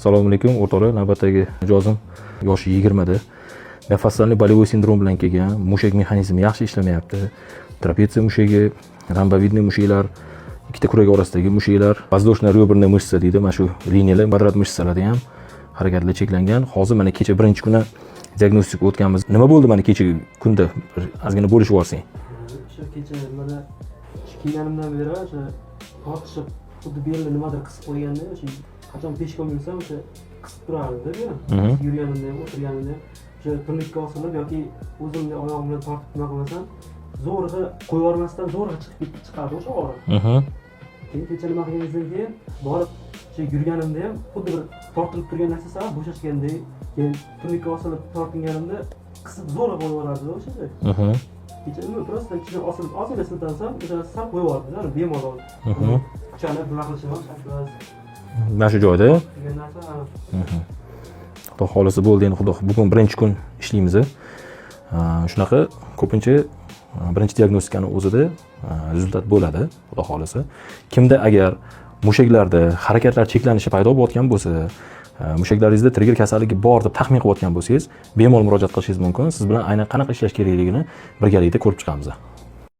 Assalomu alaykum o'rtoqlar, navbatdagi mijozim yoshi 20 da. Nafaslarni bolevой sindrom bilan kelgan, mushak mexanizmi yaxshi ishlamayapti. Trapetsiya mushagi, rombovidniy mushaklar, ikkita kurak orasidagi mushaklar, воздушно-реберная мышца deydi. Mana shu liniyalar, kvadrat mышцалari ham harakatlar cheklangan. Hozir mana kecha birinchi kuni diagnostika o'tganmiz. Nima bo'ldi mana kecha kunda? Ozgina bo'lishib olsang. O'sha kecha mana kiyganimdan beri o'sha tortishib, xuddi belni nimadir qisib qo'yganda, o'sha qachon peshkom yursam o'sha qisib turardi-da. Yurganimda ham, o'tirganimda ham o'sha turnikka osilib yoki o'zimni oyog'im bilan tortib nima qilmasam, zo'rg'a qo'yib yubormasdan zo'rg'a chiqadi o'sha og'riq. Keyin kecha nima qilganimizdan keyin borib o'sha yurganimda ham xuddi bir tortilib turgan narsa sal bo'shashgandek, keyin turnikka osilib tortinganimda qisib zo'rg'a qo'yib yuborardi o'sha. Kecha nima просто ichidan osilib ozgina siltansam, o'sha sal qo'yib yubordi-da, bemalol. Kuchanib nima qilishim ham shaklas. Mana shu joyda. Degan narsa. Xudo xolisi bo'ldi, endi xudo bugun birinchi kun ishlaymiz. Shunaqa ko'pincha birinchi diagnostikani o'zida rezultat bo'ladi, xudo xolisi. Kimda agar mushaklarda harakatlar cheklanishi paydo bo'layotgan bo'lsa, mushaklaringizda trigger kasalligi bor deb taxmin qilayotgan bo'lsangiz, bemalol murojaat qilishingiz mumkin. Siz bilan aynan qanaqa ishlash kerakligini birgalikda ko'rib chiqamiz.